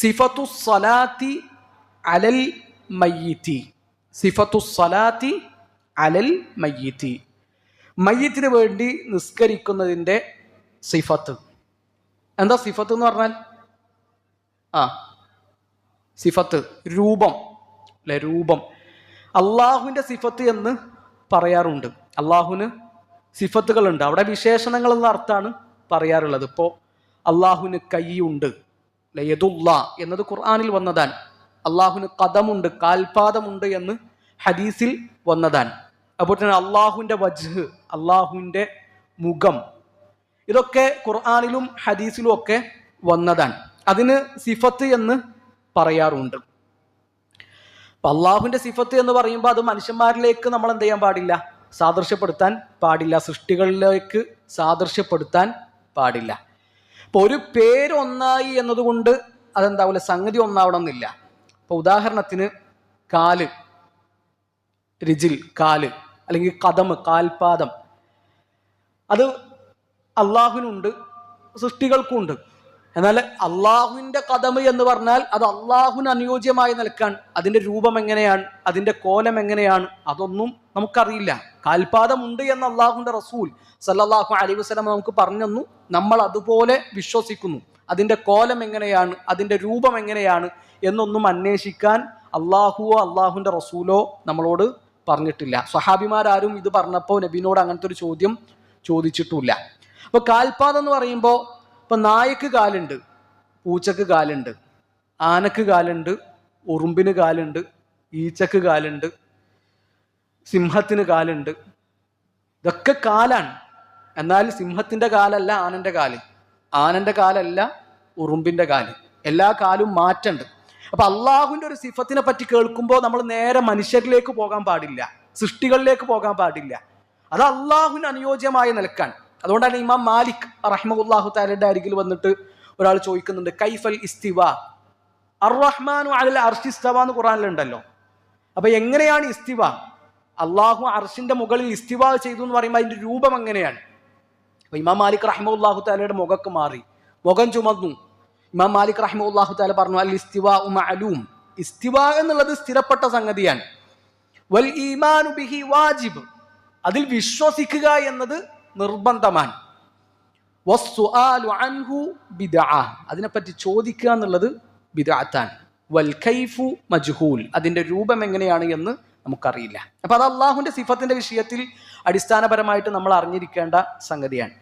സിഫത്തു സ്വലാത്തി അലൽ മയ്യിത്തി. സിഫത്തു സ്വലാത്തി അലൽ മയ്യിത്തി, മയ്യിത്തിന് വേണ്ടി നിസ്കരിക്കുന്നതിൻ്റെ സിഫത്ത്. എന്താ സിഫത്ത് എന്ന് പറഞ്ഞാൽ? സിഫത്ത് രൂപം അല്ലെ? രൂപം. അള്ളാഹുവിൻ്റെ സിഫത്ത് എന്ന് പറയാറുണ്ട്. അള്ളാഹുവിന് സിഫത്തുകളുണ്ട്. അവിടെ വിശേഷണങ്ങൾ എന്ന അർത്ഥമാണ് പറയാറുള്ളത്. ഇപ്പോൾ അള്ളാഹുവിന് കൈയുണ്ട്, യദുല്ല എന്നത് ഖുർആനിൽ വന്നതാണ്. അള്ളാഹുവിന് ഖദമുണ്ട്, കാൽപാദമുണ്ട് എന്ന് ഹദീസിൽ വന്നതാണ്. അതുപോലെ തന്നെ അള്ളാഹുവിൻ്റെ വജ്ഹ്, അള്ളാഹുവിൻ്റെ മുഖം, ഇതൊക്കെ ഖുർആനിലും ഹദീസിലും ഒക്കെ വന്നതാണ്. അതിന് സിഫത്ത് എന്ന് പറയാറുണ്ട്. അപ്പം അള്ളാഹുവിൻ്റെ സിഫത്ത് എന്ന് പറയുമ്പോൾ അത് മനുഷ്യന്മാരിലേക്ക് നമ്മൾ എന്ത് ചെയ്യാൻ പാടില്ല? സാദൃശ്യപ്പെടുത്താൻ പാടില്ല, സൃഷ്ടികളിലേക്ക് സാദൃശ്യപ്പെടുത്താൻ പാടില്ല. ഇപ്പോൾ ഒരു പേര് ഒന്നായി എന്നതുകൊണ്ട് അതെന്താവില്ല, സംഗതി ഒന്നാവണം എന്നില്ല. ഇപ്പോൾ ഉദാഹരണത്തിന് കാല്, റിജിൽ കാല്, അല്ലെങ്കിൽ കദം കാൽപാദം, അത് അള്ളാഹുവിനുണ്ട്, സൃഷ്ടികൾക്കുണ്ട്. എന്നാൽ അള്ളാഹുവിൻ്റെ കദം എന്ന് പറഞ്ഞാൽ അത് അള്ളാഹുവിന് അനുയോജ്യമായി നിൽക്കാൻ അതിൻ്റെ രൂപം എങ്ങനെയാണ്, അതിൻ്റെ കോലം എങ്ങനെയാണ്, അതൊന്നും നമുക്കറിയില്ല. കാൽപാദമുണ്ട് എന്ന് അള്ളാഹുവിൻ്റെ റസൂൽ സല്ലല്ലാഹു അലൈഹി വസല്ലം നമുക്ക് പറഞ്ഞു തന്നു. നമ്മൾ അതുപോലെ വിശ്വസിക്കുന്നു. അതിൻ്റെ കോലം എങ്ങനെയാണ്, അതിൻ്റെ രൂപം എങ്ങനെയാണ് എന്നൊന്നും അന്വേഷിക്കാൻ അള്ളാഹുവോ അള്ളാഹുവിൻ്റെ റസൂലോ നമ്മളോട് പറഞ്ഞിട്ടില്ല. സ്വഹാബിമാരാരും ഇത് പറഞ്ഞപ്പോൾ നബിനോട് അങ്ങനത്തെ ഒരു ചോദ്യം ചോദിച്ചിട്ടില്ല. അപ്പോൾ കാൽപാദം എന്ന് പറയുമ്പോൾ, ഇപ്പം നായക്ക് കാലുണ്ട്, പൂച്ചക്ക് കാലുണ്ട്, ആനക്ക് കാലുണ്ട്, ഉറുമ്പിന് കാലുണ്ട്, ഈച്ചക്ക് കാലുണ്ട്, സിംഹത്തിന് കാലുണ്ട്. ഇതൊക്കെ കാലാണ്. എന്നാൽ സിംഹത്തിൻ്റെ കാലല്ല ആനൻ്റെ കാല്, ആനൻ്റെ കാലല്ല ഉറുമ്പിൻ്റെ കാല്. എല്ലാ കാലും മാറ്റുണ്ട്. അപ്പൊ അള്ളാഹുവിൻ്റെ ഒരു സിഫത്തിനെ പറ്റി കേൾക്കുമ്പോൾ നമ്മൾ നേരെ മനുഷ്യരിലേക്ക് പോകാൻ പാടില്ല, സൃഷ്ടികളിലേക്ക് പോകാൻ പാടില്ല. അത് അള്ളാഹുവിന് അനുയോജ്യമായി നിൽക്കാൻ. അതുകൊണ്ടാണ് ഇമാം മാലിക് റഹ്മത്തുള്ളാഹി തആലയുടെ അരികിൽ വന്നിട്ട് ഒരാൾ ചോദിക്കുന്നുണ്ട്, കൈഫൽ ഇസ്തിവ, അർ-റഹ്മാനു അലൽ അർശി ഇസ്തവ എന്ന് ഖുർആനിലുണ്ടല്ലോ. അപ്പൊ എങ്ങനെയാണ് ഇസ്തിവ? അള്ളാഹു അർശിന്റെ മുകളിൽ ഇസ്തിവ ചെയ്തു എന്ന് പറയുമ്പോൾ അതിന്റെ രൂപം എങ്ങനെയാണ്? അപ്പൊ ഇമാം മാലിക് റഹ്മത്തുള്ളാഹി തആലയുടെ മുഖക്ക് മാറി, മുഖം ചുമന്നു. ഇമാം മാലിക് റഹ്മത്തുള്ളാഹി തആല പറഞ്ഞു, അൽ ഇസ്തിവാഉ മഅലൂം, ഇസ്തിവ എന്നുള്ളത് സ്ഥിരപ്പെട്ട സംഗതിയാണ്. വൽ ഈമാനു ബിഹി വാജിബ്, അതിൽ വിശ്വസിക്കുക എന്നത് നിർബന്ധമാണ്. വസ്സുആലു അൻഹു ബിദ്അ, അതിനെപ്പറ്റി ചോദിക്കുക എന്നുള്ളത് ബിദ്അത്താണ്. വൽ കൈഫു മജ്ഹൂൽ, അതിന്റെ രൂപം എങ്ങനെയാണ് എന്ന് നമുക്കറിയില്ല. അപ്പൊ അത് അള്ളാഹുവിന്റെ സിഫത്തിന്റെ വിഷയത്തിൽ അടിസ്ഥാനപരമായിട്ട് നമ്മൾ അറിഞ്ഞിരിക്കേണ്ട സംഗതിയാണ്.